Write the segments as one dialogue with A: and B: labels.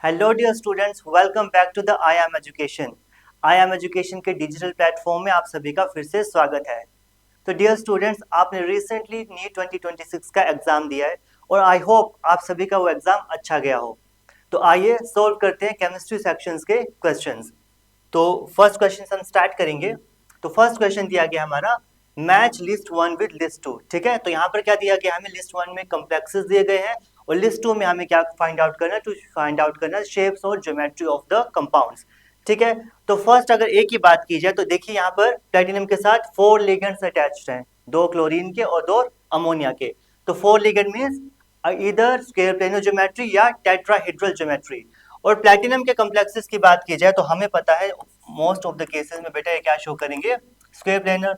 A: Hello dear students, welcome back to the I M education. I M education के digital platform में आप सभी का फिर से स्वागत है। तो डियर स्टूडेंट्स, आपने रिसेंटली नीट 2026 का एग्जाम दिया है और आई होप आप सभी का वो एग्जाम अच्छा गया हो। तो आइए सॉल्व करते हैं केमिस्ट्री सेक्शंस के क्वेश्चंस। तो फर्स्ट क्वेश्चन हम स्टार्ट करेंगे। तो फर्स्ट क्वेश्चन दिया गया हमारा, match list one with list two. ठीक है, तो यहाँ पर क्या दिया गया, हमें लिस्ट वन में कॉम्प्लेक्सेस दिए गए हैं और लिस्ट टू में हमें क्या फाइंड आउट करना है, टू फाइंड आउट करना शेप्स और ज्योमेट्री ऑफ द कंपाउंड्स। ठीक है, तो फर्स्ट अगर एक की बात की जाए तो देखिए यहाँ पर प्लेटिनम के साथ 4 लिगेंड्स अटैच्ड हैं, 2 क्लोरीन के और 2 अमोनिया के। तो 4 लिगेंड मींस इधर स्क्वायर प्लेनो ज्योमेट्री या टेट्राहेड्रल ज्योमेट्री। और प्लैटिनम के कॉम्प्लेक्सेस की बात की जाए तो हमें पता है मोस्ट ऑफ द केसेस में बेटा ये क्या शो करेंगे, स्क्वायर प्लेनर।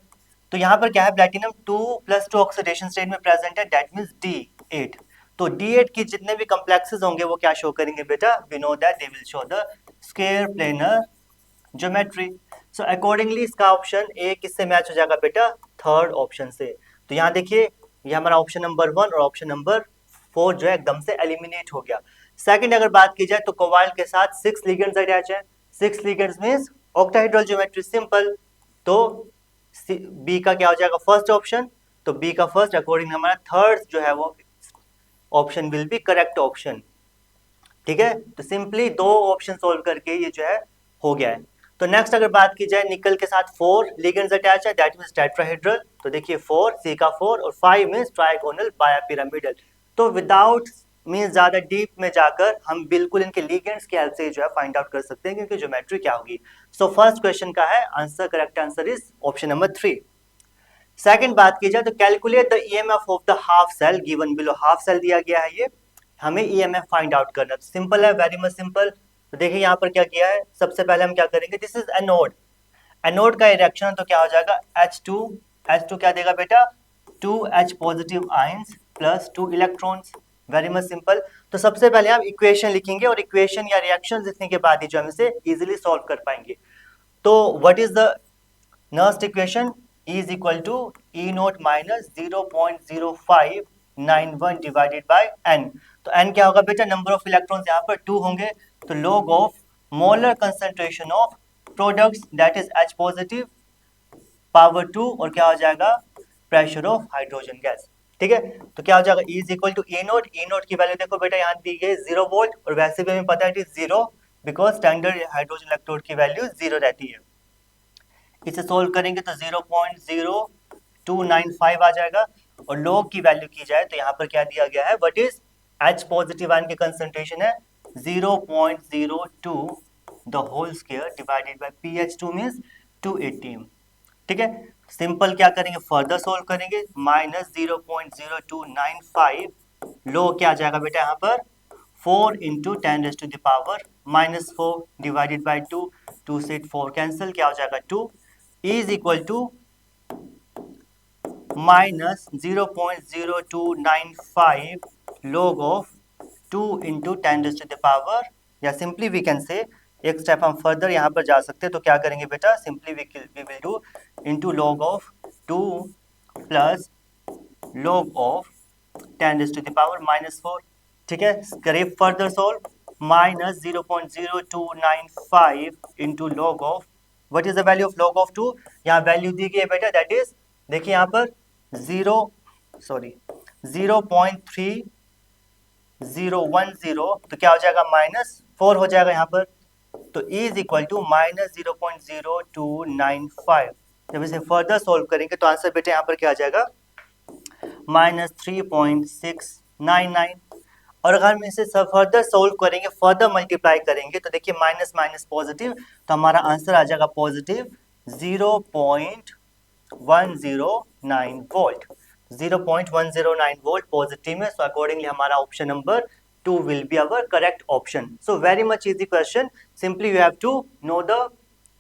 A: तो यहाँ पर क्या है, प्लैटिनम 2+2 ऑक्सीडेशन स्टेट में प्रेजेंट है, दैट मींस D8। तो D8 की जितने भी कॉम्प्लेक्सेस होंगे वो क्या शो करेंगे बेटा, we know that they will show the square planar geometry. So accordingly इसका ऑप्शन ए किससे मैच हो जाएगा बेटा, थर्ड ऑप्शन से। तो यहाँ देखिए ये हमारा ऑप्शन नंबर 1 और ऑप्शन नंबर 4 जो है एकदम से एलिमिनेट हो गया। सेकंड अगर बात की जाए तो कोबाल्ट के साथ 6 लिगेंड्स अटैच है, 6 ligands means octahedral geometry, simple. तो बी का क्या हो जाएगा, फर्स्ट ऑप्शन। तो बी का फर्स्ट अकॉर्डिंग हमारा थर्ड जो है वो option will be correct option. ठीक है, तो सिंपली 2 ऑप्शन सोल्व करके ये जो है हो गया है। तो नेक्स्ट अगर बात की जाए, निकल के साथ 4 लिगेंड्स अटैच है, दैट मींस टेट्राहेड्रल। तो देखिए 4 सी का 4 और 5 मींस ट्राइगोनल बायपिरामिडल। तो विदाउट मींस ज्यादा डीप में जाकर हम बिल्कुल इनके लिगेंड्स की हेल्प से जो है फाइंड आउट कर सकते हैं कि इनकी ज्योमेट्री क्या होगी। सो फर्स्ट क्वेश्चन का है answer, correct answer is option number 3। Second बात की जाए तो calculate the EMF of the half cell given below. Half cell दिया गया है, ये हमें ईएमएफ फाइंड आउट करना। तो सिंपल है, वेरी मच सिंपल। तो देखिए यहाँ पर क्या किया है, सबसे पहले हम क्या करेंगे, दिस इज एनोड। एनोड का रिएक्शन तो क्या हो जाएगा, H2। H2 क्या देगा बेटा, 2H positive ions plus 2 electrons. Very much simple. तो सबसे पहले हम इक्वेशन लिखेंगे और इक्वेशन या रिएक्शन लिखने के बाद ही जो हम इसे इजीली सॉल्व कर पाएंगे। तो what is the next equation, E is equal to E naught minus 0.0591 divided by N। तो N क्या होगा बेटा, नंबर ऑफ इलेक्ट्रॉन्स यहाँ पर 2 होंगे, तो log of molar concentration of products that is H positive power 2 और क्या हो जाएगा, प्रेशर ऑफ हाइड्रोजन गैस। ठीक है, तो क्या हो जाएगा, E is equal to E naught। E naught की वैल्यू देखो बेटा यहाँ दी गई 0 वोल्ट और वैसे भी हमें पता है it is 0 because standard hydrogen electrode की वैल्यू 0 रहती है। इसे सोल्व करेंगे तो 0.0295 आ जाएगा और log की वैल्यू की जाए तो यहाँ पर क्या दिया गया है, what is H positive ion की कंसंट्रेशन है 0.02 the whole square divided by pH2 means 280। ठीक है, सिंपल क्या करेंगे, फर्दर सोल्व करेंगे, -0.0295 log क्या आ जाएगा बेटा यहाँ पर 4 इंटू 10⁻⁻⁴ डिवाइडेड बाई 2, 2 से 4 कैंसिल, क्या हो जाएगा 2 is equal to -0.0295 log of 2 into 10⁻, या सिंपली वी कैन से एक स्टेप हम फर्दर यहाँ पर जा सकते हैं। तो क्या करेंगे बेटा, simply we will do into log of 2 plus log of 10⁻⁻⁴। ठीक है, करिए further solve, -0.0295 into log of, what is the value of log of 2, यहाँ वैल्यू दी गई है बेटा, दैट इज देखिए यहाँ पर 0.3010, तो क्या हो जाएगा -4 हो जाएगा यहाँ पर। तो E इज इक्वल टू -0.0295। जब इसे फर्दर सोल्व करेंगे तो आंसर बेटा यहाँ पर क्या आ जाएगा, -3.699। और अगर हम इसे फर्दर सोल्व करेंगे, फर्दर मल्टीप्लाई करेंगे तो देखिए माइनस माइनस पॉजिटिव, तो हमारा आंसर आ जाएगा पॉजिटिव 0.109 वोल्ट। 0.109 वोल्ट पॉजिटिव में, सो अकॉर्डिंगली हमारा option number 2 will be our correct option. So very much easy question, simply you have to know the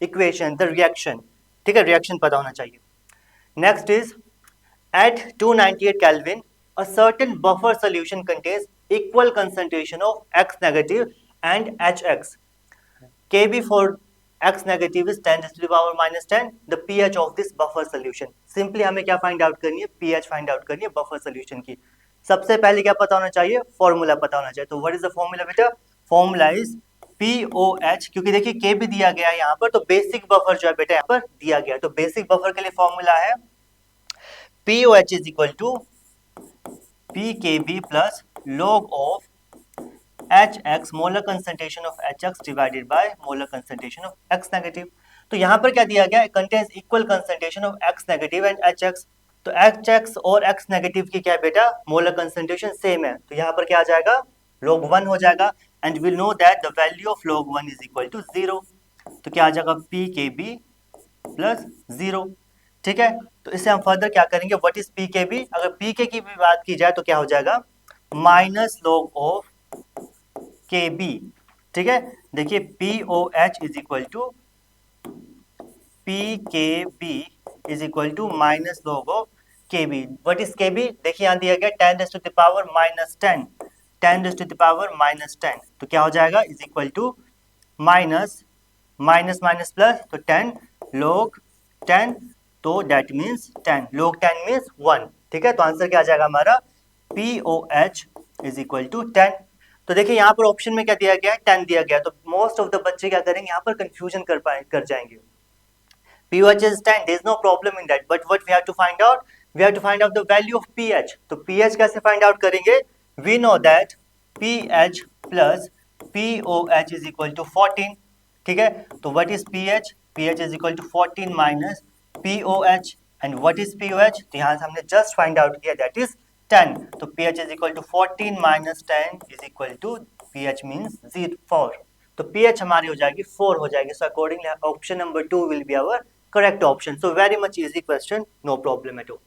A: equation, the reaction. ठीक है, reaction पता होना चाहिए। Next is at 298 Kelvin, a certain buffer solution contains equal concentration of X negative and HX. Kb for X negative is 10 to the power minus 10. The pH of this buffer solution. Simply हमें क्या find out करनी है, pH find out करनी है buffer solution की। सबसे पहले क्या पता होना चाहिए, फॉर्मूला पता होना चाहिए। तो व्हाट इज द फॉर्मूला बेटा, फॉर्मूला इज POH, क्योंकि देखिए K भी दिया गया है यहाँ पर, तो बेसिक बफर जो है बेटा यहाँ पर दिया गया है, तो बेसिक बफर के लिए फॉर्मूला है POH is equal to PKB plus log of HX molar concentration of HX divided by molar concentration of X negative. तो यहाँ पर क्या दिया गया है, contains equal concentration of X negative and HX। तो HX और X नेगेटिव की क्या है बेटा, मोलर कंसंट्रेशन सेम है, तो यहाँ पर क्या आ जाएगा, log 1 हो जाएगा, and we know that the value of log 1 is equal to 0। तो क्या आ जाएगा, PKB प्लस 0। ठीक है, तो इससे हम फर्दर क्या करेंगे, व्हाट इज PKB, अगर PK की भी बात की जाए तो क्या हो जाएगा, माइनस log ऑफ KB। ठीक है, देखिए POH is equal to PKB is equal to minus log of KB। What is KB, देखिए यहाँ दिया गया 10 raise to the power minus 10, 10 raise to the power minus 10, तो क्या हो जाएगा, is equal to minus minus minus plus, तो 10 log 10, तो दैट मीन्स 10 log 10 मीन्स 1। ठीक है, तो आंसर क्या आ जाएगा हमारा, POH इज इक्वल टू 10। तो देखिए यहाँ पर ऑप्शन में क्या दिया गया है, 10 दिया गया है, तो मोस्ट ऑफ द बच्चे क्या करेंगे, यहाँ पर कंफ्यूजन कर जाएंगे। POH is 10, there is no problem in that, but what we have to find out, we have to find out the value of pH। तो pH कैसे find out करेंगे, we know that pH plus POH is equal to 14। ठीक है, तो what is pH, pH is equal to 14 minus POH, and what is POH, तो यहाँ से हमने just find out किया, that is 10, तो pH is equal to 14 minus 10 is equal to pH means 4, तो pH हमारी हो जाएगी 4 हो जाएगी, so accordingly option number 2 will be our correct option। So very much easy question, no problem at all।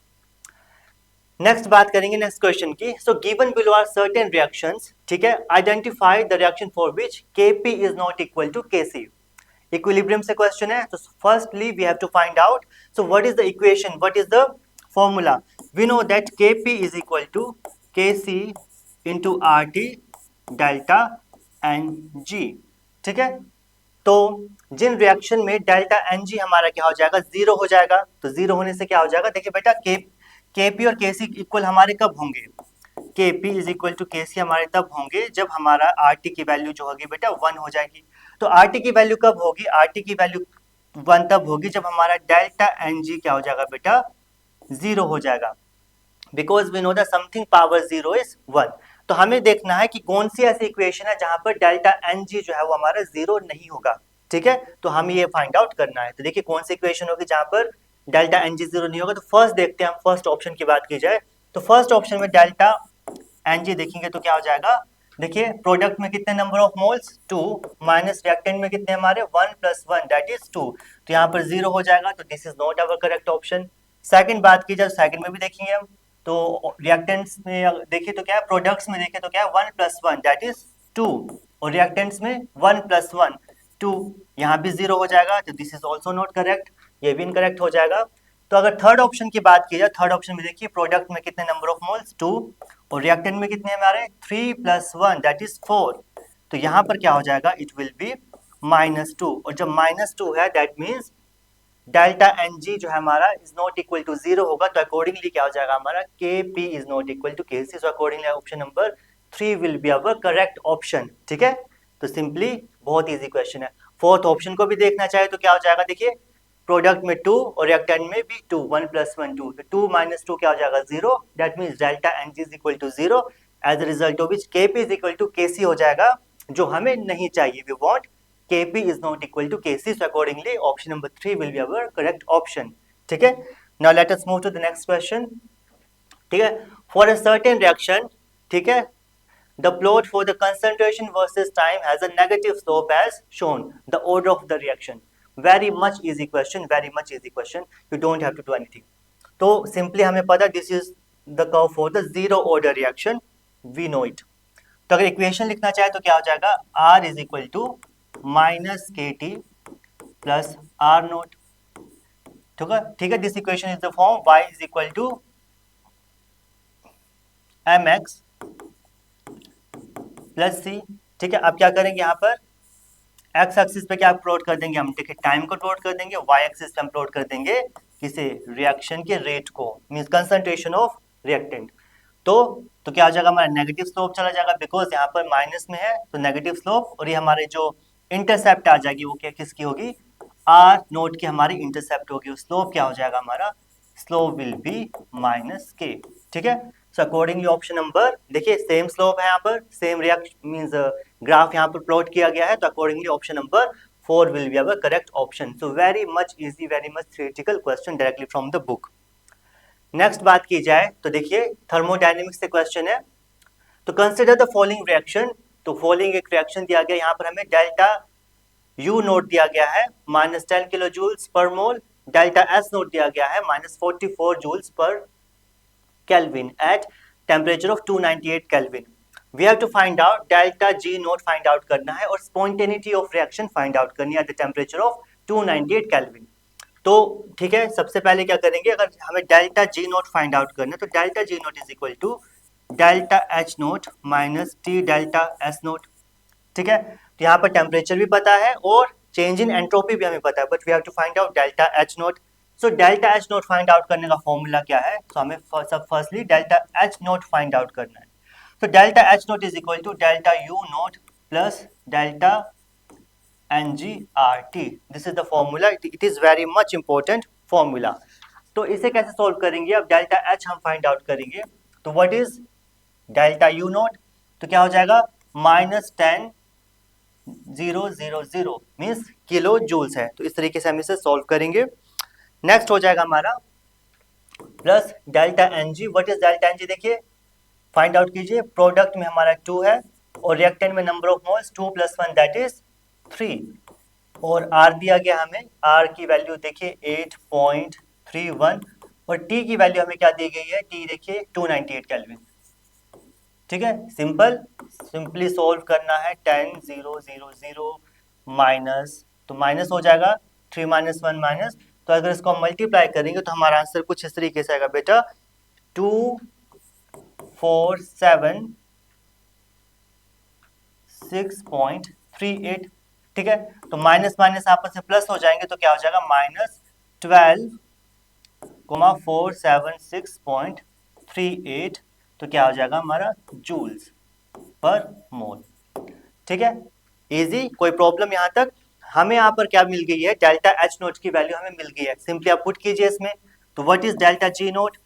A: Next बात करेंगे next question की। So given below are certain reactions, ठीक है, identify the reaction for which Kp is not equal to Kc। Equilibrium से question है, तो firstly we have to find out, so what is the equation, what is the formula. We know that Kp is equal to Kc into RT delta Ng। ठीक है, तो जिन reaction में delta Ng हमारा क्या हो जाएगा, 0 हो जाएगा, तो 0 होने से क्या हो जाएगा, देखिए बेटा Kp और Kc इक्वल हमारे कब होंगे, Kp is equal to Kc हमारे तब होंगे जब हमारा RT की वैल्यू जो होगी बेटा 1 हो जाएगी। तो RT की वैल्यू कब होगी, RT की वैल्यू 1 तब होगी जब हमारा डेल्टा Ng क्या हो जाएगा बेटा, 0 हो जाएगा, because we know that something power 0 is 1। तो हमें देखना है कि कौन सी ऐसी इक्वेशन है जहां पर डेल्टा Ng जो है वो हमारा 0 नहीं होगा। ठीक है, तो हमें ये फाइंड आउट करना है, तो देखिए कौन सी इक्वेशन होगी जहां पर डेल्टा Ng 0 नहीं होगा। तो फर्स्ट देखते हैं, हम फर्स्ट ऑप्शन की बात की जाए, तो फर्स्ट ऑप्शन में डेल्टा Ng देखेंगे तो क्या हो जाएगा, देखिए प्रोडक्ट में कितने number of moles 2, minus reactant में कितने हमारे 1 + 1 दैट इज 2, तो यहाँ पर 0 हो जाएगा, तो this is not our correct option. Second बात की जाए, सेकंड में भी देखेंगे हम, तो रिएक्टेंट्स में देखिए तो क्या है, प्रोडक्ट्स में देखें तो क्या है 1 + 1 दैट इज 2, और रिएक्टेंट्स में 1 + 1 2, यहाँ भी 0 हो जाएगा, तो this is also not correct, ये भी इनकरेक्ट हो जाएगा। तो अगर थर्ड ऑप्शन की बात की जाए, थर्ड ऑप्शन में देखिए प्रोडक्ट में कितने नंबर ऑफ मोल्स 2, और रिएक्टेंट में कितने हमारे 3 + 1 दैट इज 4, तो यहाँ पर क्या हो जाएगा, इट विल बी -2, और जब -2 है दैट मीन्स डेल्टा Ng जो है हमारा इज नॉट इक्वल टू 0 होगा, तो अकॉर्डिंगली क्या हो जाएगा हमारा, Kp is not equal to Kc, so accordingly option number 3 will be our correct option. ठीक है, तो सिंपली बहुत इजी क्वेश्चन है। फोर्थ ऑप्शन को भी देखना चाहे तो क्या हो जाएगा, देखिए प्रोडक्ट में 2 और रिएक्टेंट में भी 2, 1 + 1 2, तो 2 - 2 क्या हो जाएगा 0, that means delta Ng is equal to 0, as a result of which Kp is equal to Kc हो जाएगा, जो हमें नहीं चाहिए, we want Kp is not equal to Kc, so accordingly option number 3 will be our correct option। ठीक है, now let us move to the next question। ठीक है, for a certain reaction, ठीक है, the plot for the concentration versus time has a negative slope as shown, the order of the reaction। very much easy question, very much easy question, you don't have to do anything। तो simply हमें पता this is the curve for the zero order reaction, we know it। तो अगर equation लिखना चाहे तो क्या हो जाएगा, R is equal to -KT plus R0। ठीक है, this equation is the form y is equal to mx plus c। ठीक है, अब क्या करेंगे यहाँ पर x एक्सिस पे क्या प्लॉट कर देंगे हम, ठीक है, टाइम को प्लॉट कर देंगे, y एक्सिस पे हम प्लॉट कर देंगे किसे, रिएक्शन के रेट को, मींस कंसंट्रेशन ऑफ रिएक्टेंट। तो तो क्या हो जाएगा हमारा नेगेटिव स्लोप चला जाएगा, बिकॉज यहाँ पर माइनस में है तो नेगेटिव स्लोप, और ये हमारे जो इंटरसेप्ट आ जाएगी वो क्या किसकी होगी, आर नोट की हमारी इंटरसेप्ट होगी, स्लोप क्या हो जाएगा हमारा, स्लोप विल बी माइनस के। ठीक है, सो अकॉर्डिंगली ऑप्शन नंबर, देखिए सेम स्लोप है यहाँ पर, सेम रिएक्शन मींस ग्राफ यहाँ पर प्लॉट किया गया है, तो accordingly option number 4 will be our correct option. So very much easy, very much theoretical question directly from the book. Next बात की जाए तो देखिए थर्मोडायनेमिक्स से क्वेश्चन है, तो कंसिडर द फॉलोइंग रिएक्शन, तो फॉलोइंग एक रिएक्शन दिया गया, यहाँ पर हमें डेल्टा यू नोट दिया गया है -10 किलो जूल्स पर मोल, डेल्टा एस नोट दिया गया है -44 joules per kelvin at temperature of 298 kelvin. We have to find out delta G naught find out करना है और spontaneity of reaction find out करनी है at the temperature of 298 kelvin. तो ठीक है, सबसे पहले क्या करेंगे, अगर हमें delta G naught find out करना है तो delta G naught is equal to delta H naught minus T delta S naught. ठीक है, तो यहाँ पर टेम्परेचर भी पता है और चेंज इन एंट्रोपी भी हमें पता है, but we have to find out delta H naught. So delta H naught find out करने का फॉर्मूला क्या है, तो हमें सब firstly delta H naught find out करना है। तो delta H naught is equal to delta U naught plus delta NGRT, this is the formula, it is very much important formula. तो इसे कैसे सोल्व करेंगे, अब डेल्टा एच हम find out करेंगे, तो what is delta U note, तो क्या हो जाएगा -10,000 मीन्स किलो जूल्स है, तो इस तरीके से हम इसे सोल्व करेंगे। नेक्स्ट हो जाएगा हमारा plus delta NG, what is delta NG, देखिए फाइंड आउट कीजिए, प्रोडक्ट में हमारा 2 है और रिएक्टेंट में number of moles 2 + 1 that is 3, और R दिया गया हमें, R की वैल्यू देखिए 8.31 और T की वैल्यू हमें क्या दी गई है, T देखिए 298 केल्विन। ठीक है, सिंपली सोल्व करना है, 10,000 माइनस, तो माइनस हो जाएगा 3 - 1 माइनस, तो अगर इसको हम मल्टीप्लाई करेंगे तो हमारा आंसर कुछ इस तरीके से आएगा बेटा 247.6.38। ठीक है, तो माइनस माइनस आपस में प्लस हो जाएंगे तो क्या हो जाएगा -12,476.38, तो क्या हो जाएगा हमारा जूल्स पर मोल। ठीक है, इजी, कोई प्रॉब्लम यहाँ तक। हमें यहाँ पर क्या मिल गई है, डेल्टा एच नोट की वैल्यू हमें मिल गई है, सिंपली आप पुट कीजिए इसमें, तो what is delta G naught,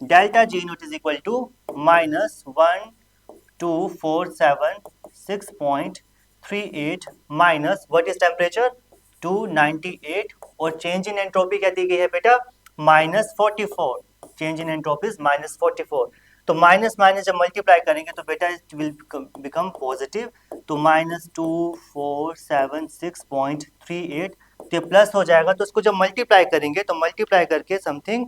A: delta G naught is equal to -1247.6.38 minus what is temperature 298, और चेंज इन एंट्रोपी क्या दी गई है बेटा -44, चेंज इन एंट्रोपी इज -44, तो माइनस माइनस जब मल्टीप्लाई करेंगे तो बेटा इट विल बिकम पॉजिटिव, तो -2476.38, तो प्लस हो जाएगा, तो इसको जब मल्टीप्लाई करेंगे तो मल्टीप्लाई करके समथिंग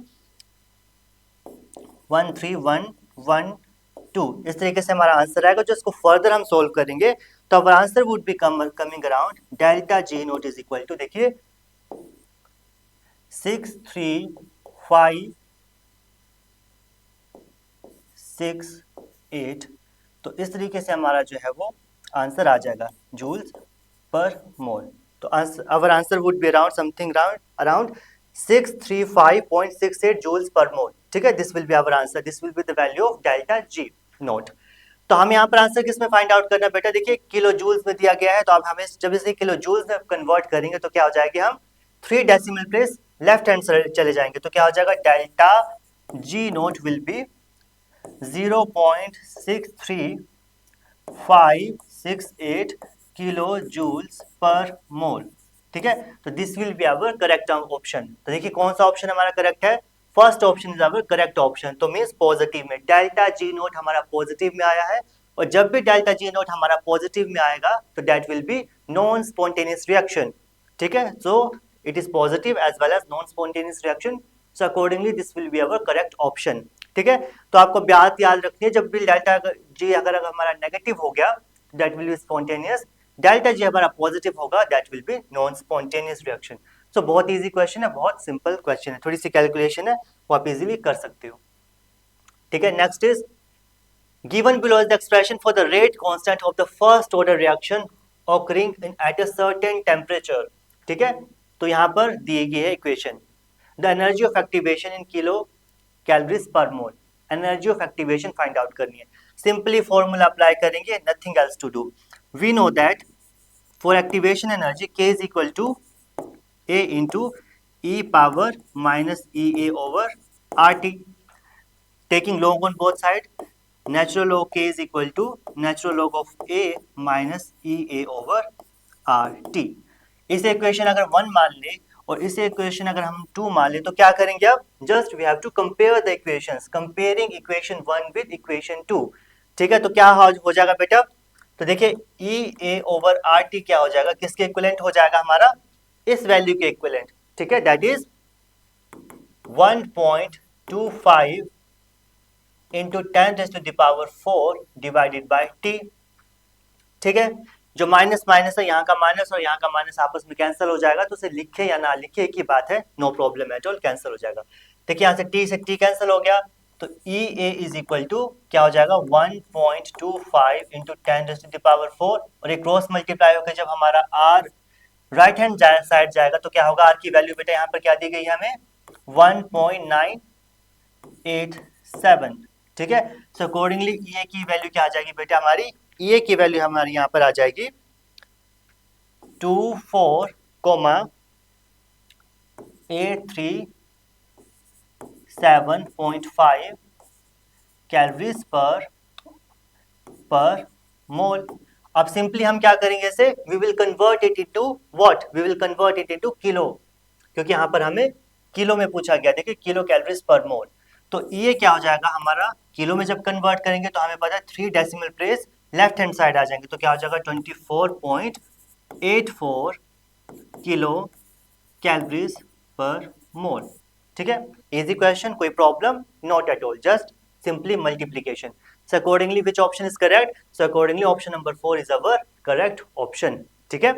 A: 13112, इस तरीके से हमारा आंसर आएगा। जो इसको फर्दर हम सोल्व करेंगे तो our answer would be coming around delta G naught is equal to, देखिए 63568, तो इस तरीके से हमारा जो है वो आंसर आ जाएगा जूल्स पर मोल। तो our answer would be around something around 635.68 joules per mole. ठीक है, this will be our answer, this will be the value of delta G naught. तो हम यहाँ पर आंसर किस में फाइंड आउट करना है बेटा, देखिए किलो जूल्स में दिया गया है, तो अब हमें जब इसे किलो जूल्स में कन्वर्ट करेंगे तो क्या हो जाएगी, हम 3 डेसिमल प्लेस लेफ्ट हैंड चले जाएंगे, तो क्या हो जाएगा delta G naught will be 0.63568 kilo joules per mole. ठीक है, तो this will be our correct option. तो देखिए कौन सा ऑप्शन हमारा करेक्ट है, first option is our correct option, तो मींस पॉजिटिव में डेल्टा जी नोट हमारा पॉजिटिव में आया है, और जब भी डेल्टा जी नोट हमारा पॉजिटिव में आएगा तो that will be non spontaneous reaction. ठीक है, so it is positive as well as non spontaneous reaction, so accordingly this will be our correct option. ठीक है, तो आपको बात याद रखनी है, जब भी डेल्टा जी अगर हमारा नेगेटिव हो गया that will be spontaneous, delta G हमारा पॉजिटिव होगा that will be non spontaneous reaction. So बहुत इजी क्वेश्चन है, बहुत सिंपल क्वेश्चन है, थोड़ी सी कैलकुलेशन है वो आप इजीली कर सकते हो। ठीक है, next is given below is the expression for the rate constant of the first order reaction occurring in at a certain temperature. ठीक है, तो यहाँ पर दी गई है equation, the energy of activation in kilo calories per mole. Energy of activation find out करनी है। सिंपली फॉर्मूला अप्लाई करेंगे, nothing else to do. We know that for activation energy K is equal to A into E power minus E A over R T. Taking log on both side, natural log K is equal to natural log of A minus EA over RT। इसे equation अगर 1 मान ले और इसे equation अगर हम 2 मान ले तो क्या करेंगे अब? Just we have to compare the equations, comparing equation 1 with equation 2। ठीक है, तो क्या हो जाएगा बेटा? तो देखिए EA over RT क्या हो जाएगा, किसके इक्विवेलेंट हो जाएगा हमारा? इस वैल्यू के इक्विवेलेंट। ठीक है, that is 1.25 into 10⁴ divided by T. ठीक है, जो माइनस माइनस है, यहाँ का माइनस और यहाँ का माइनस आपस में कैंसिल हो जाएगा, तो उसे लिखे या ना लिखे एक ही बात है, no problem at all, cancel हो जाएगा। देखिए यहाँ से टी कैंसिल हो गया, तो ई ए इज इक्वल टू क्या हो जाएगा? 1.25 इंटू 10⁴ और एक क्रॉस मल्टीप्लाई होकर जब हमारा आर राइट हैंड साइड जाएगा तो क्या होगा? आर की वैल्यू बेटा यहाँ पर क्या दी गई है हमें? 1.987। ठीक है, सो अकॉर्डिंगली ई ए की वैल्यू क्या आ जाएगी बेटा हमारी? ई ए की वैल्यू हमारी यहाँ पर आ जाएगी 24,837.5 कैलोरीज पर मोल। अब सिंपली हम क्या करेंगे इसे? We will convert it into what? We will convert it into kilo, क्योंकि यहाँ पर हमें किलो में पूछा गया। देखिए किलो कैलोरीज पर मोल, तो ये क्या हो जाएगा हमारा? किलो में जब कन्वर्ट करेंगे तो हमें पता है 3 decimal place left hand side आ जाएंगे, तो क्या हो जाएगा? 24.84 किलो कैलोरीज पर मोल। ठीक है, इजी क्वेश्चन, कोई problem not at all, just simply multiplication. So accordingly, which option is correct? So accordingly, option number 4 is our correct option. ठीक है?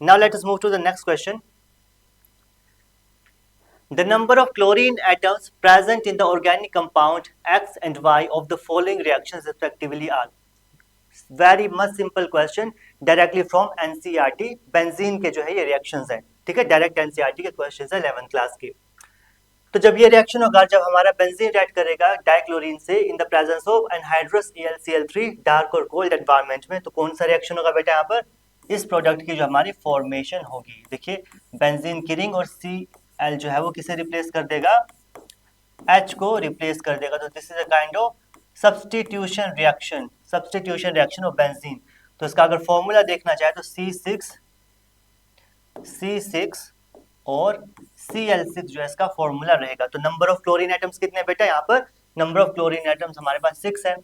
A: Now let us move to the next question. The number of chlorine atoms present in the organic compound X and Y of the following reactions respectively are. Very much simple question, directly from NCERT. Benzene के जो है ये reactions हैं, ठीक है? Direct NCERT के questions है 11th class के। तो जब ये रिएक्शन होगा, जब हमारा बेंजीन रिएक्ट करेगा डाइक्लोरीन से इन the presence of anhydrous AlCl3 dark और कोल्ड एनवायरनमेंट में, तो कौन सा रिएक्शन होगा बेटा यहाँ पर? इस प्रोडक्ट की जो हमारी फॉर्मेशन होगी। देखिए बेंजीन की रिंग और Cl जो है वो किसे रिप्लेस कर देगा? H को रिप्लेस कर देगा। तो this is a kind of substitution reaction, substitution reaction of benzene. तो इसका अगर फॉर्मूला देखना चाहे तो C6 और Cl6 जो है इसका फॉर्मूला रहेगा। तो नंबर ऑफ क्लोरीन एटम्स कितने बेटा? यहाँ पर नंबर ऑफ क्लोरीन एटम्स हमारे पास 6 है।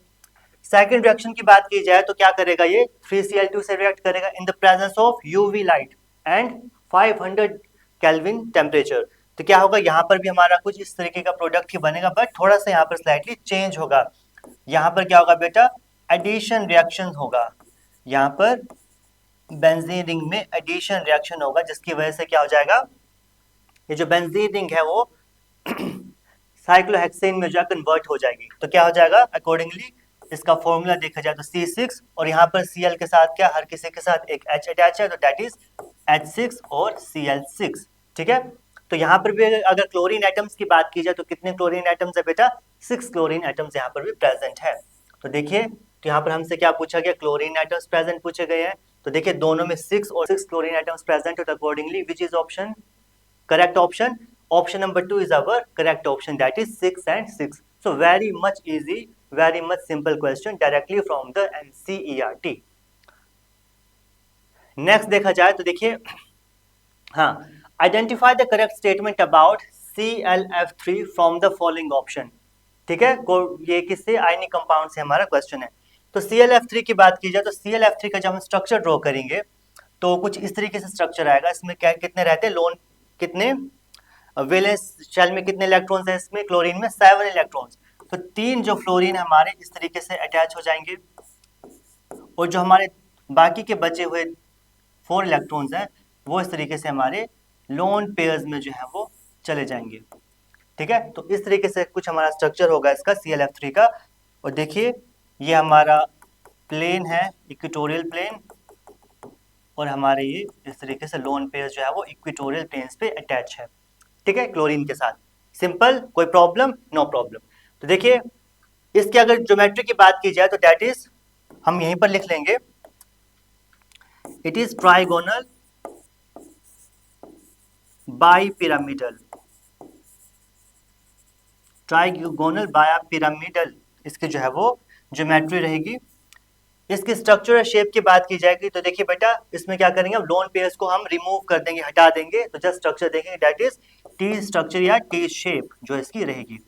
A: सेकंड रिएक्शन की बात की जाए तो क्या करेगा ये? 3Cl2 से रिएक्ट करेगा इन the presence of UV light and 500 kelvin temperature. तो क्या होगा? यहाँ पर भी हमारा कुछ इस तरीके का प्रोडक्ट ही बनेगा, बट थोड़ा सा यहाँ पर स्लाइटली चेंज होगा। यहाँ पर क्या होगा बेटा? एडिशन रिएक्शन होगा। यहाँ पर बेंजीन रिंग में एडिशन रिएक्शन होगा, जिसकी वजह से क्या हो जाएगा? ये जो बेंजीन रिंग है वो साइक्लोहेक्सेन में जो कन्वर्ट हो जाएगी। तो क्या हो जाएगा? अकॉर्डिंगली इसका फॉर्मूला देखा जाए तो C6 और यहाँ पर Cl के साथ क्या, हर किसी के साथ एक H अटैच है, तो दैट इज H6 और Cl6। ठीक है, तो यहाँ पर भी अगर क्लोरीन एटम्स की बात की जाए तो कितने क्लोरीन एटम्स है बेटा? 6 क्लोरीन एटम्स यहाँ पर भी प्रेजेंट है। तो देखिए, तो यहाँ पर हमसे क्या पूछा गया? क्लोरीन एटम्स प्रेजेंट पूछे गए हैं। तो देखिए दोनों में 6 और 6 क्लोरीन एटम्स प्रेजेंट है, तो accordingly which is option correct option? Option number 2 is our correct option, that is 6 and 6. So very much easy, very much simple question directly from the NCERT. Next देखा जाए तो देखिए, हाँ, identify the correct statement about ClF3 from the following option. ठीक है, ये किससे? Ionic compound से हमारा क्वेश्चन है। तो ClF3 की बात की जाए तो ClF3 का जब हम स्ट्रक्चर ड्रॉ करेंगे तो कुछ इस तरीके से स्ट्रक्चर आएगा। इसमें क्या कितने रहते हैं? लोन कितने वैलेंस शेल में कितने इलेक्ट्रॉन्स हैं? इसमें क्लोरीन में 7 इलेक्ट्रॉन्स। तो 3 जो फ्लोरीन हमारे इस तरीके से अटैच हो जाएंगे और जो हमारे बाकी के बचे हुए 4 इलेक्ट्रॉन्स हैं वो इस तरीके से हमारे लोन पेयर्स में जो है वो चले जाएंगे। ठीक है, तो इस तरीके से कुछ हमारा स्ट्रक्चर होगा इसका ClF3 का। और देखिए ये हमारा प्लेन है, इक्वेटोरियल प्लेन, और हमारे ये इस तरीके से लोन पेयर जो है वो इक्वेटोरियल प्लेन्स पे अटैच है। ठीक है, क्लोरीन के साथ। सिंपल, कोई प्रॉब्लम? No problem. तो देखिए इसकी अगर ज्योमेट्री की बात की जाए तो दैट इज, हम यहीं पर लिख लेंगे, it is trigonal bipyramidal, trigonal bipyramidal, इसकी जो है वो ज्योमेट्री रहेगी। इसकी स्ट्रक्चर और शेप की बात की जाएगी तो देखिए बेटा, इसमें क्या करेंगे, हम लोन पेयर्स को हम रिमूव कर देंगे, हटा देंगे, तो जस्ट स्ट्रक्चर देखेंगे, दैट इज टी स्ट्रक्चर या टी शेप जो इसकी रहेगी।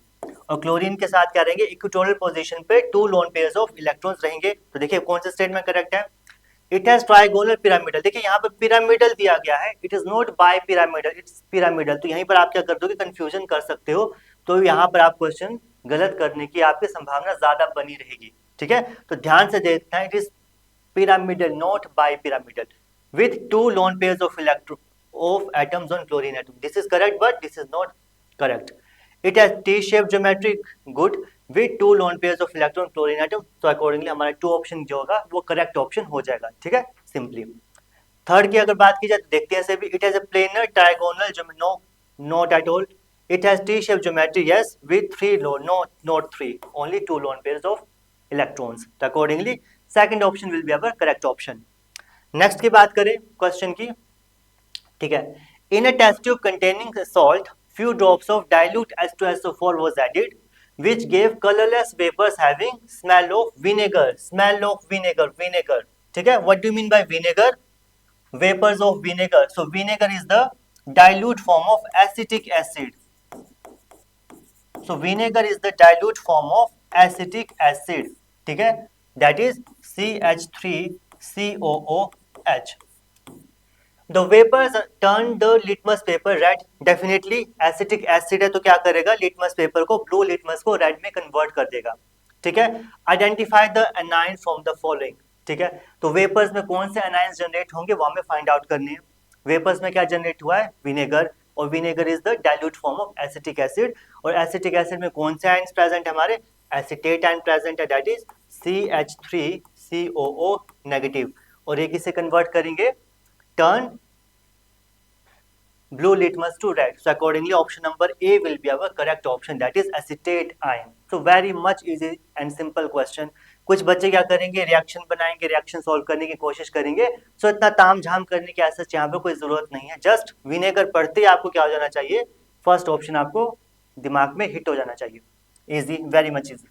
A: और क्लोरीन के साथ क्या रहेंगे, इक्वेटोरियल पोजीशन पे two lone pairs of electrons रहेंगे। तो देखिए कौन से स्टेटमेंट करेक्ट है, इट हैज ट्राइगोनल पिरामिडल, देखिए यहाँ पे पिरामिडल दिया गया है, it is not bipyramidal, it's pyramidal. तो यहीं पर आप क्या कर दोगे, कंफ्यूजन कर सकते हो, तो यहाँ पर आप क्वेश्चन गलत करने की आपकी संभावना ज्यादा बनी रहेगी। ठीक है, तो ध्यान से देखना है, it is pyramidal, not bipyramidal, with two lone pairs of atoms on chlorine atom. This is correct, but this is not correct. It has T-shaped geometry, good, with two lone pairs of electron chlorine atom. So accordingly हमारा two option जो होगा वो correct option हो जाएगा। ठीक है, simply. Third की अगर बात की जाए तो देखते हैं भी, it has a planar trigonal geometry, no, not at all. It has T-shaped geometry, yes, with three lone, no, not three, only two lone pairs of electrons. So accordingly second option will be our correct option. Next की बात करें question की, ठीक है, in a test tube containing salt few drops of dilute H2SO4 was added which gave colorless vapors having smell of vinegar, smell of vinegar, vinegar, ठीक है, what do you mean by vinegar, vapors of vinegar, so vinegar is the dilute form of acetic acid, so vinegar is the dilute form of acetic acid, ठीक है, that is CH3COOH. The vapors turn the litmus paper red. Definitely acetic acid है तो क्या करेगा, litmus paper को, blue litmus को red में convert कर देगा। ठीक है, identify the anion from the following, ठीक है, तो वेपर्स में कौन से अनाइंस जनरेट होंगे वो हमें फाइंड आउट करने हैं। वेपर्स में क्या जनरेट हुआ है, विनेगर, और vinegar is the dilute form of acetic acid, और एसिटिक एसिड में कौन से आयंस प्रेजेंट है, हमारे एसिटेट आयन प्रेजेंट है, दैट इज CH3COO नेगेटिव, और एक इसे कन्वर्ट करेंगे, turn blue litmus to red. So accordingly option number A will be our correct option, that is acetate ion. So very much easy and simple question. कुछ बच्चे क्या करेंगे, reaction बनाएंगे, reaction solve करने की कोशिश करेंगे, सो इतना ताम झाम करने की ऐसा यहाँ पे कोई जरूरत नहीं है, जस्ट विनेगर पढ़ते ही आपको क्या हो जाना चाहिए, फर्स्ट ऑप्शन आपको दिमाग में हिट हो जाना चाहिए, easy, very much easy.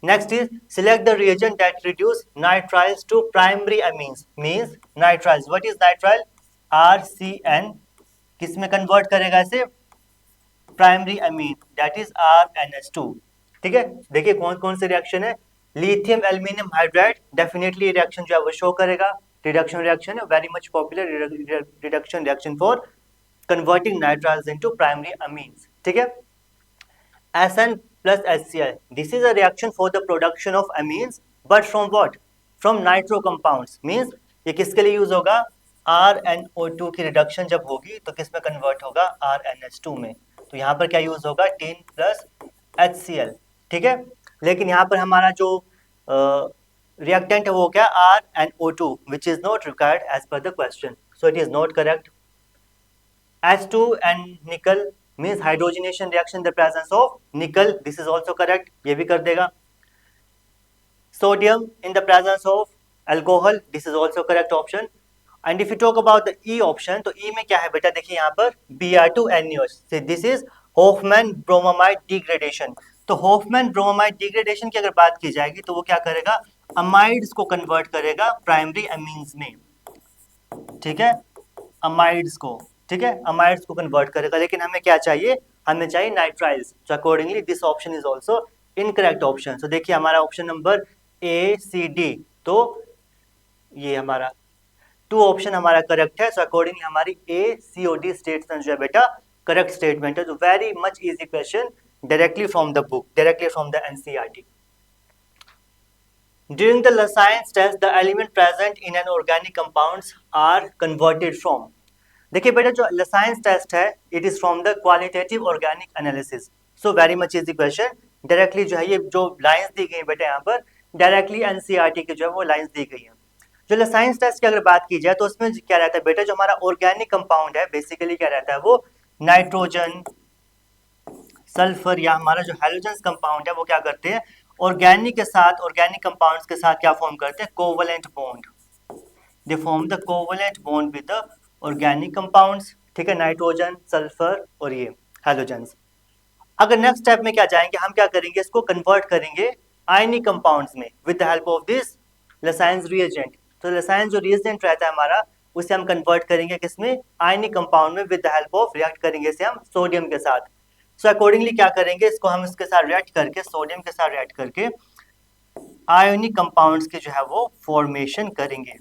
A: Next is select the reagent that reduce nitriles to primary amines, means nitriles, what is nitrile, RCN, किस में कन्वर्ट करेगा इसे, primary amine, that is RNH2, ठीक है। देखिए कौन कौन से रिएक्शन है, lithium aluminium hydride, definitely reaction जो है वो शो करेगा, रिडक्शन रिएक्शन है, very much popular reduction reaction for converting nitriles into primary amines, ठीक है। SN plus HCl, this is a reaction for the production of amines, but from what, from nitro compounds, means ये किसके लिए use होगा, RNO2 की reduction जब होगी तो किस में कन्वर्ट होगा, RNH2 में, तो यहाँ पर क्या यूज होगा, टिन प्लस HCl, ठीक है। लेकिन यहाँ पर हमारा जो रिएक्टेंट है वो क्या, RNO2, which is not required as per the question, so it is not correct. H2 and nickel means hydrogenation reaction in the presence of nickel, this is also correct, ये भी कर देगा। Sodium in the presence of alcohol, this is also correct option. And if you talk about the E option, तो E में क्या है बेटा, देखिए यहाँ पर Br2NaOH, so this is Hofmann bromamide degradation, तो Hofmann bromamide degradation की अगर बात की जाएगी तो वो क्या करेगा, अमाइड्स को कन्वर्ट करेगा प्राइमरी अमीन्स में, ठीक है, अमाइड्स को, ठीक है, अमाइड्स को कन्वर्ट करेगा, लेकिन हमें क्या चाहिए, हमें चाहिए nitriles, so accordingly this option is also incorrect option. So देखिए हमारा ऑप्शन नंबर ACD, तो ये हमारा 2 ऑप्शन हमारा करेक्ट है, सो अकॉर्डिंगली हमारी ACOD स्टेटमेंट जो है बेटा करेक्ट स्टेटमेंट है। तो very much easy question, directly from the book, directly from the NCERT। During the Lascience test, the element present in an organic compounds are converted from, देखिए बेटा जो Lascience test है, it is from the qualitative organic analysis, so very much easy question, directly जो है ये जो lines दी गई बेटा यहाँ पर डायरेक्टली NCERT की जो है वो लाइंस दी गई है। जो Lascience टेस्ट की अगर बात की जाए तो उसमें क्या रहता है बेटा, जो हमारा ऑर्गेनिक कंपाउंड है बेसिकली क्या रहता है, वो नाइट्रोजन, सल्फर या हमारा जो हैलोजन कंपाउंड है वो क्या करते हैं, ऑर्गेनिक के साथ, ऑर्गेनिक कंपाउंड्स के साथ क्या फॉर्म करते हैं, covalent bond, they form the covalent bond with the organic compounds, ठीक है, नाइट्रोजन, सल्फर और ये हैलोजेंस। अगर नेक्स्ट स्टेप में क्या जाएंगे, हम क्या करेंगे, इसको कन्वर्ट करेंगे आयनिक कंपाउंड्स में with the help of this Lassaigne's reagent. तो लेसाइंस जो रिएजेंट रहता है हमारा, उसे हम कन्वर्ट करेंगे किसमें, आयनिक कंपाउंड में with the help of, react करेंगे इसे हम सोडियम के साथ। सो अकॉर्डिंगली क्या करेंगे, इसको हम इसके साथ रिएक्ट करके, सोडियम के साथ रिएक्ट करके आयोनिक कंपाउंड्स के जो है वो फॉर्मेशन करेंगे,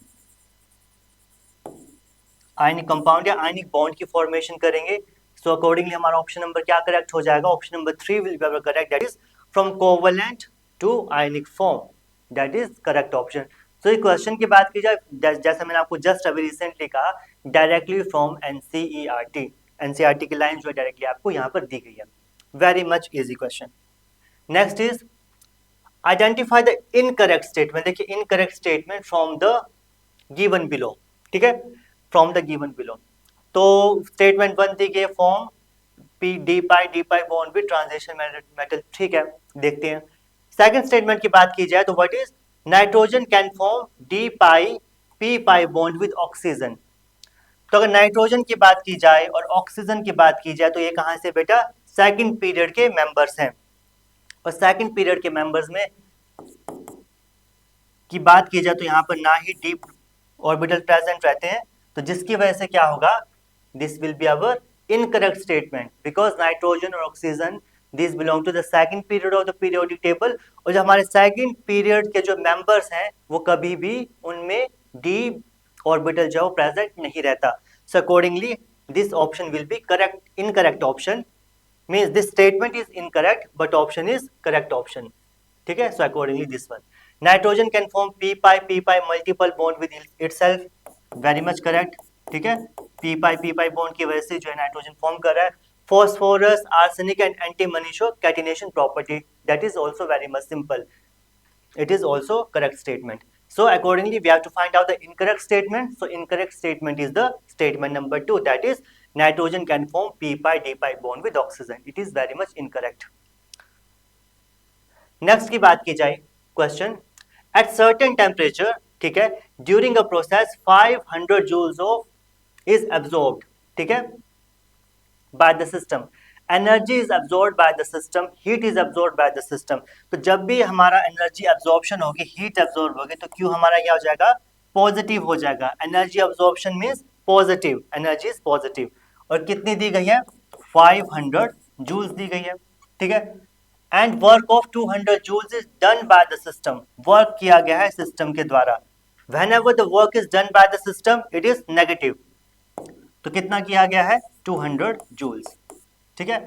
A: आयनिक कंपाउंड या आयनिक बॉन्ड की फॉर्मेशन करेंगे। सो अकॉर्डिंगली हमारा ऑप्शन नंबर क्या करेक्ट हो जाएगा, option number 3 will be our correct, that is from covalent to ionic form, that is correct option. So इस क्वेश्चन की बात की जाए, जैसा मैंने आपको जस्ट अभी रिसेंटली कहा, डायरेक्टली फ्रॉम एनसीईआरटी, एनसीईआरटी की लाइन जो है डायरेक्टली आपको यहाँ पर दी गई है, very much easy question. Next is identify the incorrect statement. देखिए incorrect statement from the given below, ठीक है, फ्रॉम द गिवन बिलो। तो स्टेटमेंट 1 दी गई form p d pi bond with transition metal, ठीक है, देखते हैं। सेकंड स्टेटमेंट की बात की जाए तो what is, nitrogen can form D pi P pi bond with oxygen. तो अगर नाइट्रोजन की बात की जाए और ऑक्सीजन की बात की जाए तो ये कहां से बेटा, सेकंड पीरियड के मेंबर्स हैं, और सेकंड पीरियड के मेंबर्स में की बात की जाए तो यहाँ पर ना ही डीप ऑर्बिटल प्रेजेंट रहते हैं, तो जिसकी वजह से क्या होगा, this will be our incorrect statement, because nitrogen और oxygen this belong to the second period of the periodic table, और जो हमारे सेकंड पीरियड के जो मेंबर्स हैं वो कभी भी उनमें डी ऑर्बिटल जो प्रेजेंट नहीं रहता। सो accordingly this option will be correct, incorrect option, means this statement is incorrect but option is correct option, ठीक है। सो accordingly this one, nitrogen can form P pi multiple bond with itself, very much correct, ठीक है, P pi bond की वजह से जो है nitrogen form कर रहा है। Phosphorus, arsenic and antimony show catenation property, that is also very much simple, it is also correct statement. So accordingly we have to find out the incorrect statement. So incorrect statement is the statement number 2, that is nitrogen can form p pi d pi bond with oxygen. It is very much incorrect. Next की बात की जाए, question at certain temperature, ठीक है, during a process 500 joules of is absorbed, ठीक है, by the system, energy is absorb by the system, heat is absorb by the system. तो जब भी हमारा एनर्जी एब्जॉर्प्शन होगी, हीट एब्जॉर्ब होगी, तो क्यू हमारा क्या हो जाएगा, पॉजिटिव हो जाएगा। Energy absorption means positive, energy is positive, और कितनी दी गई है, 500 जूल्स दी गई है, ठीक है। And work of 200 joules is done by the system, work किया गया है सिस्टम के द्वारा। Whenever the work is done by the system it is negative, तो कितना किया गया है, 200 जूल्स, ठीक है।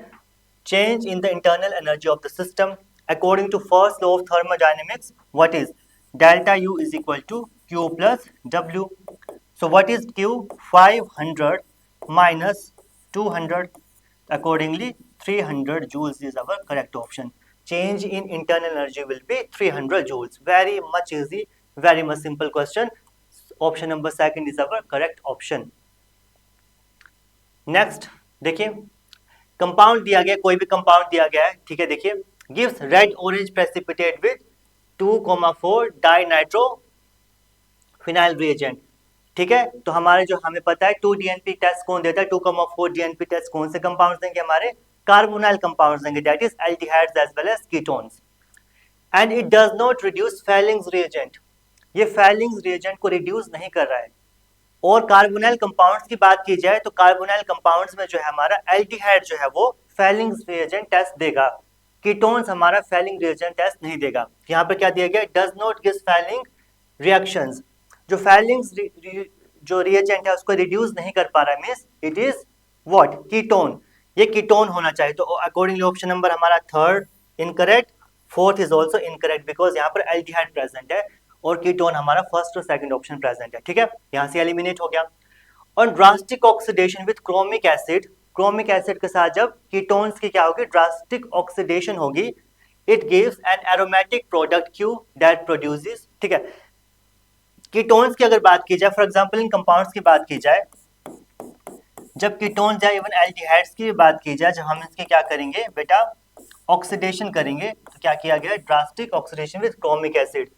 A: Change in the internal energy of the system according to first law of thermodynamics, what is delta U is equal to Q plus W. So what is Q, 500 minus 200, accordingly 300 joules is our correct option. Change in internal energy will be 300 joules. Very much easy, very much simple question. Option number 2 is our correct option. Next देखिए, compound दिया गया, कोई भी compound दिया गया है, ठीक है, देखिए, gives red orange precipitate with 2,4 dinitrophenyl reagent, ठीक है। तो हमारे जो हमें पता है 2 DNP टेस्ट कौन देता है, 2,4 DNP टेस्ट कौन से कंपाउंड देंगे, हमारे कार्बोनाइल कंपाउंड्स देंगे, that is aldehydes as well as ketones. And it does not reduce Fehling's reagent, ये फेलिंग्स रिएजेंट को रिड्यूस नहीं कर रहा है। और कार्बोनाइल कंपाउंड्स की बात की जाए तो कार्बोनाइल कंपाउंड्स में जो है हमारा एल्डिहाइड जो है वो फेलिंग्स रिएजेंट टेस्ट देगा, कीटोन्स हमारा फेलिंग रिएजेंट टेस्ट नहीं देगा। यहाँ पर क्या दिया गया, does not give Fehling reactions, जो फेलिंग्स जो रिएजेंट है उसको रिड्यूस नहीं कर पा रहा है, means it is what, ketone, ये कीटोन होना चाहिए। तो अकॉर्डिंगली ऑप्शन नंबर हमारा 3rd incorrect, 4th is also incorrect, because यहाँ पर एल्डिहाइड प्रेजेंट है और कीटोन हमारा 1st और 2nd ऑप्शन प्रेजेंट है, ठीक है, यहाँ से एलिमिनेट हो गया। और drastic oxidation with chromic acid, chromic acid के साथ जब कीटोन्स की क्या होगी, ड्रास्टिक ऑक्सीडेशन होगी, it gives an aromatic product Q that produces, ठीक है। कीटोन्स की अगर बात की जाए, फॉर एग्जांपल इन कंपाउंड्स की बात की जाए, जब कीटोन्स या इवन एल्डिहाइड्स की बात की जाए, जब हम इसके क्या करेंगे बेटा, ऑक्सीडेशन करेंगे तो क्या किया गया, drastic oxidation with chromic acid.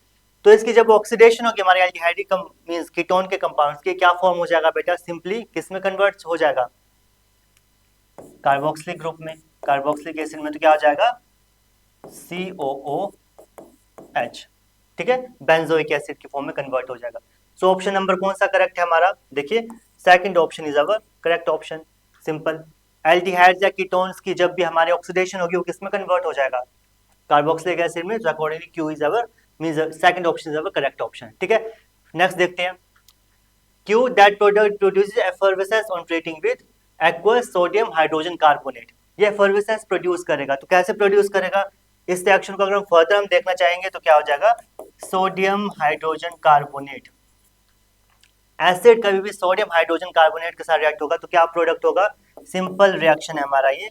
A: तो इसकी जब ऑक्सीडेशन होगी हमारे एल्डिहाइड मींस कीटोन के कंपाउंड्स की, क्या फॉर्म हो जाएगा बेटा, सिंपली किस में कन्वर्ट हो जाएगा, कार्बोक्सिलिक ग्रुप में, कार्बोक्सिलिक एसिड में, तो क्या हो जाएगा COOH, ठीक है, बेंजोइक एसिड की फॉर्म में कन्वर्ट हो जाएगा। सो ऑप्शन नंबर कौन सा करेक्ट है हमारा, देखिए second option is our correct option, simple. Aldehydes या कीटोन्स की जब भी हमारे ऑक्सीडेशन होगी वो किस में कन्वर्ट हो जाएगा, कार्बोक्सिलिक एसिड में, accordingly Q is our means second option is our correct option, ठीक है। नेक्स्ट देखते हैं, Q that product produces effervescence on treating with aqueous sodium hydrogen carbonate, ये एफर्वेसेंस प्रोड्यूस करेगा, तो कैसे प्रोड्यूस करेगा, इस रिएक्शन को अगर हम फर्दर हम देखना चाहेंगे तो क्या हो जाएगा, सोडियम हाइड्रोजन कार्बोनेट, एसिड कभी भी सोडियम हाइड्रोजन कार्बोनेट के साथ रिएक्ट होगा तो क्या प्रोडक्ट होगा, सिंपल रिएक्शन है हमारा ये,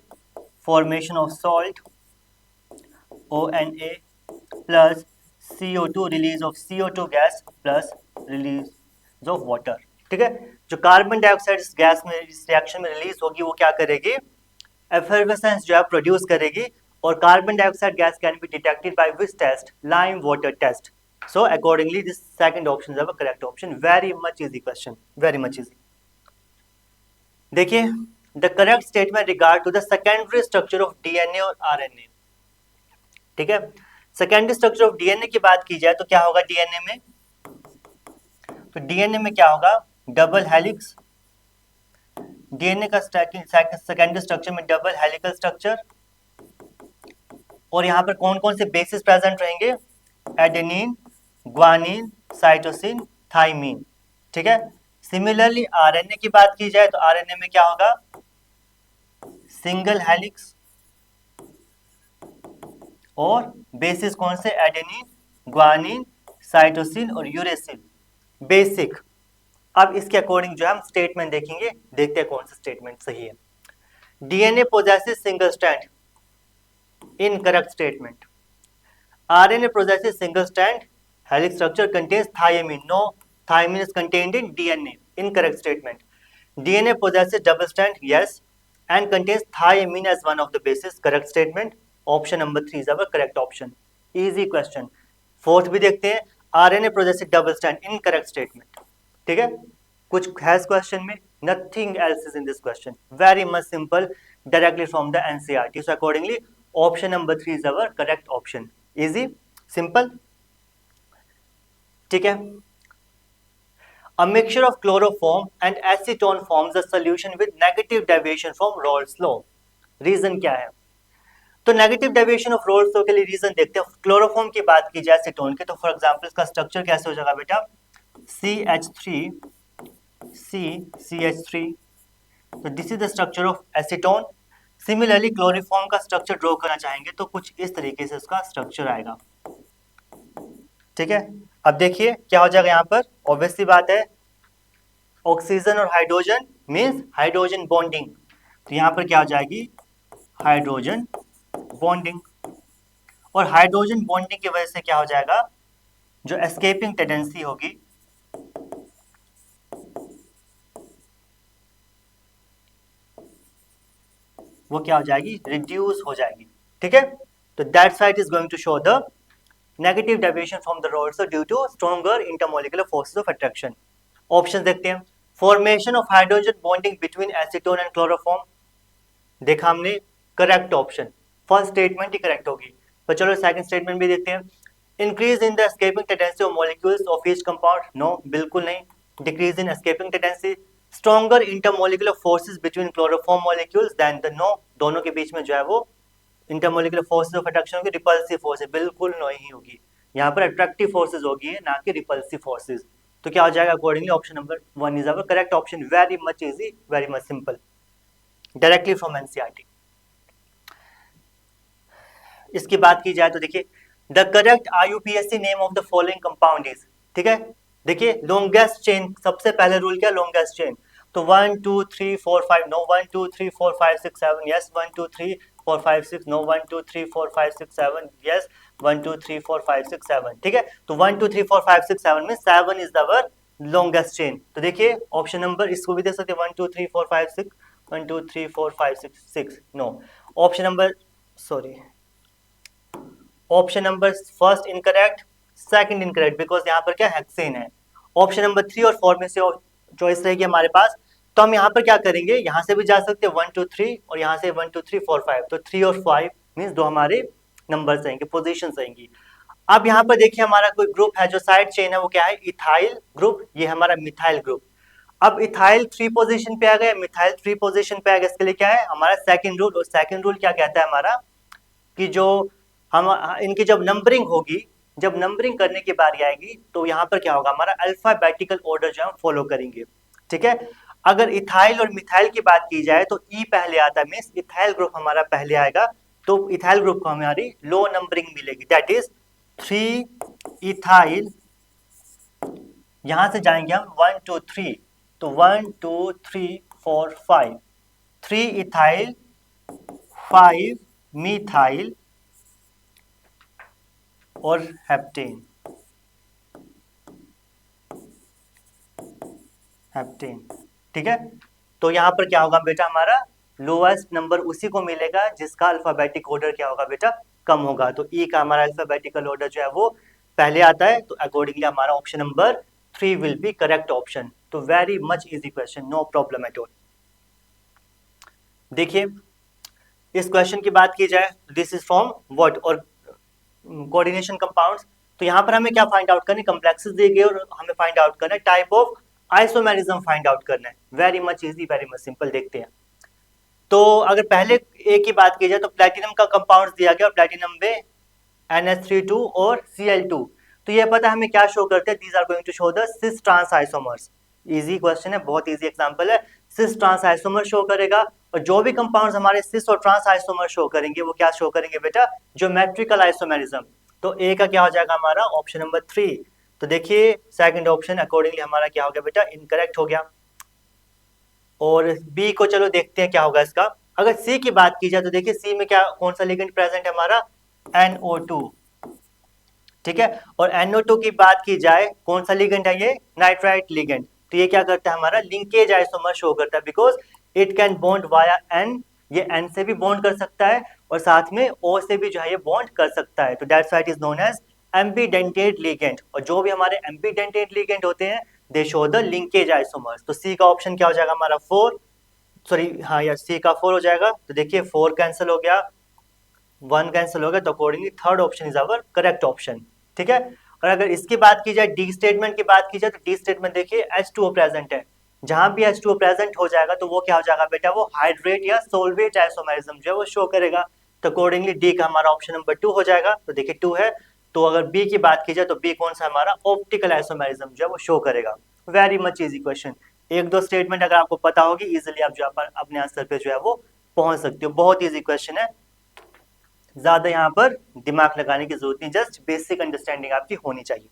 A: formation of salt ONA plus CO2 release of CO2 gas plus release of water, ठीक है। जो कार्बन डाइऑक्साइड इस गैस में इस रिएक्शन में रिलीज होगी वो क्या करेगी, एफर्वेसेंस जो है प्रोड्यूस करेगी, और carbon dioxide gas can be detected by which test, lime water test. So accordingly this second option is a correct option, very much easy question, very much easy. देखिए the correct statement regard to the secondary structure of DNA और RNA, ठीक है। Secondary structure of DNA की बात की जाए तो क्या होगा डीएनए में, तो डीएनए में क्या होगा, डबल हेलिक्स, डीएनए का सेकेंडरी स्ट्रक्चर में डबल हेलिकल स्ट्रक्चर, और यहां पर कौन कौन से बेसिस प्रेजेंट रहेंगे, एडेनिन, ग्वानिन, साइटोसिन, थाइमीन, ठीक है। सिमिलरली आरएनए की बात की जाए तो आरएनए में क्या होगा, सिंगल हेलिक्स, और बेसिस कौन से, एडेनिन, ग्वानिन, साइटोसिन और यूरेसिल, बेसिक। अब इसके अकॉर्डिंग जो हम स्टेटमेंट देखेंगे, देखते हैं कौन सा स्टेटमेंट सही है। DNA possesses single strand, incorrect statement. RNA possesses single strand helix structure contains thymine, no thymine is contained in DNA, incorrect statement. DNA possesses double strand, yes, and contains thymine as one of the bases, correct statement. Option number 3 is our correct option, easy question. Fourth भी देखते हैं, RNA possesses double strand, incorrect statement, ठीक है। कुछ है इस question में, nothing else is in this question, very much simple, directly from the NCERT. So accordingly option number 3 is our correct option, easy simple, ठीक है। A mixture of chloroform and acetone forms a solution with negative deviation from Rolle's law. Reason क्या है, तो negative deviation of Raoult's law के लिए reason देखते हैं। Chloroform की बात की जाए एसीटोन की, तो फॉर एग्जांपल इसका स्ट्रक्चर कैसे हो जाएगा बेटा, CH3, तो this is the structure of acetone. Similarly chloroform का स्ट्रक्चर ड्रॉ करना चाहेंगे तो कुछ इस तरीके से उसका स्ट्रक्चर आएगा, ठीक है। अब देखिए क्या हो जाएगा यहाँ पर, ऑब्वियसली बात है, ऑक्सीजन और हाइड्रोजन मींस हाइड्रोजन बॉन्डिंग, तो यहाँ पर क्या हो जाएगी, हाइड्रोजन बॉन्डिंग, और हाइड्रोजन बॉन्डिंग की वजह से क्या हो जाएगा, जो एस्केपिंग टेंडेंसी होगी वो क्या हो जाएगी, रिड्यूस हो जाएगी, ठीक है। तो that's why it is going to show the negative deviation from the Raoult's due to stronger intermolecular forces of attraction. Option देखते हैं, formation of hydrogen bonding between acetone and chloroform, देखा हमने, करेक्ट ऑप्शन, फर्स्ट स्टेटमेंट ही correct होगी। तो चलो second statement भी देखते हैं, increase in the escaping tendency of molecules of each compound, no बिल्कुल नहीं, decrease in escaping tendency, stronger intermolecular forces between chloroform molecules than the, no, दोनों के बीच में जो है वो इंटरमोलिकुलर फोर्सेस ऑफ अट्रैक्शन होगी, रिपल्सिव फोर्स बिल्कुल नहीं होगी, यहाँ पर अट्रैक्टिव फोर्सेस होगी ना कि रिपल्सिव फोर्सेस। तो क्या हो जाएगा accordingly, option number 1 is our correct option, very much easy, very much simple, directly from NCERT. इसकी बात की जाए तो देखिए, the correct IUPAC name of the following compound is, ठीक है। देखिए लॉन्गेस्ट चेन, सबसे पहले रूल क्या, लॉन्गेस्ट चेन, तो 1 2 3 4 5, नो, 1 2 3 4 5 6 7, यस, 1 2 3 4 5 6, नो, 1 2 3 4 5 6 7, यस, 1 2 3 4 5 6 7, ठीक है। तो 1 2 3 4 5 6 7 में 7 इज अवर लॉन्गेस्ट चेन। तो देखिए ऑप्शन नंबर इसको भी दे सकते हैं, 1 2 3 4 5 6, 1 2 3 4 5 6 6, no, option number, sorry option number first incorrect, second incorrect, because यहाँ पर क्या हेक्सेन है। ऑप्शन नंबर 3 और 4 में से चॉइस रहेगी हमारे पास। तो हम यहाँ पर क्या करेंगे, यहाँ से भी जा सकते हैं 1 2 3 और यहाँ से 1 2 3 4 5, तो 3 और 5 मीन्स दो हमारे नंबर्स रहेंगे, पोजीशंस रहेंगी। अब यहाँ पर देखिए हमारा कोई ग्रुप है जो साइड चेन है, वो क्या है, इथाइल ग्रुप, ये हमारा मिथाइल ग्रुप। अब इथाइल 3 पोजीशन पे आ गया, मिथाइल 3 पोजीशन पे आ गया, इसके लिए क्या है हमारा सेकंड रूल। और सेकंड रूल क्या कहता है हमारा कि जो हम इनकी जब नंबरिंग होगी, जब नंबरिंग करने की बारी आएगी तो यहाँ पर क्या होगा, हमारा अल्फाबेटिकल ऑर्डर जो हम फॉलो करेंगे। ठीक है, अगर इथाइल और मिथाइल की बात की जाए तो ई पहले आता है, मीन्स इथाइल ग्रुप हमारा पहले आएगा, तो इथाइल ग्रुप को हमारी लो नंबरिंग मिलेगी, दैट इज 3 इथाइल। यहां से जाएंगे हम 1 2 3, तो 1 2 3 4 5, 3 इथाइल 5 मिथाइल और हेप्टेन, हेप्टेन। ठीक है, तो यहाँ पर क्या होगा बेटा, हमारा लोएस्ट नंबर उसी को मिलेगा जिसका अल्फाबेटिक ऑर्डर क्या होगा बेटा, कम होगा। तो ई का हमारा अल्फाबेटिकल ऑर्डर जो है वो पहले आता है, तो अकॉर्डिंगली हमारा option number 3 will be correct option. तो very much easy question, no problem at all. देखिए इस क्वेश्चन की बात की जाए, दिस इज फ्रॉम व्हाट, और कोऑर्डिनेशन कंपाउंड्स। तो यहाँ पर हमें क्या फाइंड आउट करना है, कम्प्लेक्सेस दिए गए और हमें फाइंड आउट करना है type of isomerism find out करना है। Very much easy, very much simple. देखते हैं, तो अगर पहले ए की बात की जाए तो प्लैटिनम का कंपाउंड दिया गया और प्लैटिनम में NH32 और Cl2, तो ये पता है हमें क्या शो करते हैं, these are going to show the cis trans isomers. Easy question है, बहुत इजी एग्जांपल है, सिस ट्रांस आइसोमर शो करेगा। और जो भी कंपाउंड्स हमारे सिस और ट्रांस आइसोमर शो करेंगे वो क्या शो करेंगे बेटा, ज्योमेट्रिकल आइसोमेरिज्म। तो ए का क्या हो जाएगा हमारा ऑप्शन नंबर 3। तो देखिए सेकंड ऑप्शन अकॉर्डिंगली हमारा क्या हो गया बेटा, इनकरेक्ट हो गया। और बी को चलो देखते हैं क्या होगा इसका। अगर सी की बात की जाए तो देखिए सी में क्या, कौन सा लिगेंड प्रेजेंट है हमारा, NO2। ठीक है, और NO2 की बात की जाए कौन सा लिगेंड है ये, नाइट्राइट लिगेंड। तो ये क्या करता है हमारा लिंकेज आइसोमर शो करता है, because it can bond via N, ये N से भी बॉन्ड कर सकता है और साथ में O से भी जो है ये बॉन्ड कर सकता है। तो that's why it is known as ambidentate ligand. और जो भी हमारे एम्बीडेंटेड लिगेंड होते हैं they show the linkage isomers. तो सी का ऑप्शन क्या हो जाएगा हमारा 4, सॉरी हाँ यार सी का 4 हो जाएगा। तो देखिए 4 कैंसिल हो गया, 1 कैंसिल हो गया, तो accordingly third option is our correct option. ठीक है, और अगर इसकी बात की जाए डी स्टेटमेंट की बात की जाए तो डी स्टेटमेंट देखिए H2O प्रेजेंट है, जहां भी H2O प्रेजेंट हो जाएगा तो वो क्या हो जाएगा बेटा, वो हाइड्रेट या सोलवेट आइसोमेरिज्म जो है वो शो करेगा। तो अकॉर्डिंगली डी का हमारा ऑप्शन नंबर 2 हो जाएगा। तो देखिए 2 है, तो अगर बी की बात की जाए तो बी कौन सा हमारा ऑप्टिकल आइसोमेरिज्म जो है वो शो करेगा। वेरी मच इजी क्वेश्चन, एक दो स्टेटमेंट अगर आपको पता होगी इजिली आप जो अपने आंसर पे जो है वो पहुंच सकते हो। बहुत इजी क्वेश्चन है, ज्यादा यहाँ पर दिमाग लगाने की जरूरत नहीं, जस्ट बेसिक अंडरस्टैंडिंग आपकी होनी चाहिए।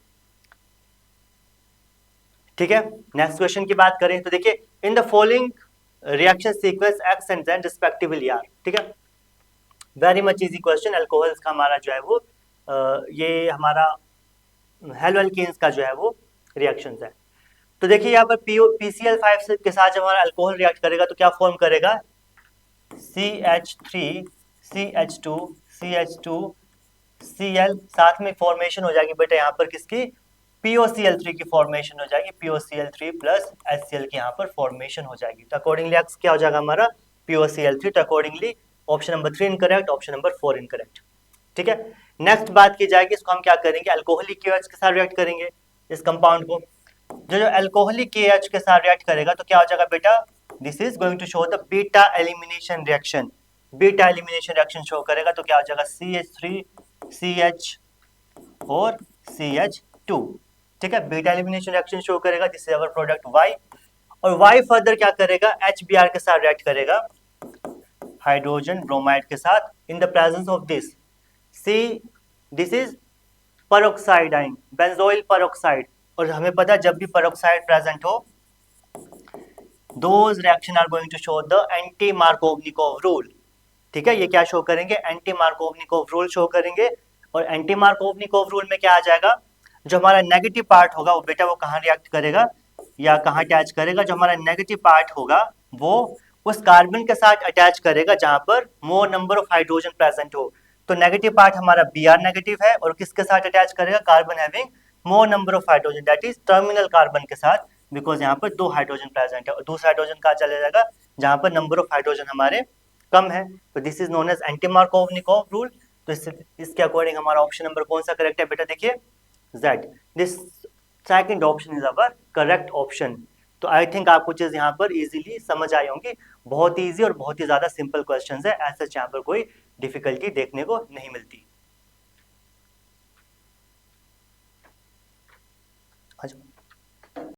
A: ठीक है, नेक्स्ट क्वेश्चन की बात करें तो देखिए in the following reaction sequence X and Z respectively are. ठीक है, very much easy question. Alcohols का हमारा जो है वो ये हमारा हेलो एल्केन्स का जो है वो रिएक्शंस है। तो देखिए यहाँ पर PCl5 के साथ जब हमारा अल्कोहल रिएक्ट करेगा तो क्या फॉर्म करेगा, CH3 CH2 CH2 Cl, साथ में फॉर्मेशन हो जाएगी बेटा यहाँ पर किसकी, POCl3 की फॉर्मेशन हो जाएगी, POCl3 प्लस HCl की यहाँ पर फॉर्मेशन हो जाएगी। तो अकॉर्डिंगली एक्स क्या हो जाएगा हमारा POCl3। तो accordingly option number 3 incorrect, option number 4 incorrect. ठीक है, नेक्स्ट बात की जाएगी, इसको हम क्या करेंगे, अल्कोहलिक KOH के साथ रिएक्ट करेंगे इस कंपाउंड को। जो अल्कोहलिक KH के साथ रिएक्ट करेगा तो क्या हो जाएगा बेटा, this is going to show the beta elimination reaction. Beta elimination reaction show करेगा तो क्या हो जाएगा CH3 CH और CH2। ठीक है, बीटा एलिमिनेशन रिएक्शन शो करेगा, this is our product Y। और Y फर्दर क्या करेगा, HBr के साथ रिएक्ट करेगा हाइड्रोजन ब्रोमाइड के साथ in the presence of this this is peroxide ion, benzoyl peroxide. और हमें पता है जब भी पेरोक्साइड प्रेजेंट हो those reaction are going to show the anti Markovnikov rule. ठीक है, ये क्या शो करेंगे, एंटी मार्कोवनिकोव रूल शो करेंगे। और एंटी मार्कोवनिकोव रूल में क्या आ जाएगा, जो हमारा नेगेटिव पार्ट होगा वो बेटा वो कहाँ रिएक्ट करेगा या कहाँ अटैच करेगा, जो हमारा नेगेटिव पार्ट होगा वो उस कार्बन के साथ अटैच करेगा जहां पर मोर नंबर ऑफ हाइड्रोजन प्रेजेंट हो। तो नेगेटिव पार्ट हमारा Br नेगेटिव है और किसके साथ अटैच करेगा, carbon having more number of hydrogen, that is terminal carbon के साथ, बिकॉज यहाँ पर 2 हाइड्रोजन प्रेजेंट है और दूसरा हाइड्रोजन कहाँ चले जाएगा, जहाँ पर नंबर ऑफ हाइड्रोजन हमारे कम है। तो this is known as anti Markovnikov rule. तो इसके अकॉर्डिंग हमारा ऑप्शन नंबर कौन सा करेक्ट है बेटा, देखिए Z, this second option is our correct option. तो आई थिंक आपको चीज यहाँ पर इजीली समझ आई होंगी। बहुत ही इजी और बहुत ही ज्यादा सिंपल क्वेश्चंस है, ऐसा यहाँ पर कोई डिफिकल्टी देखने को नहीं मिलती। अच्छा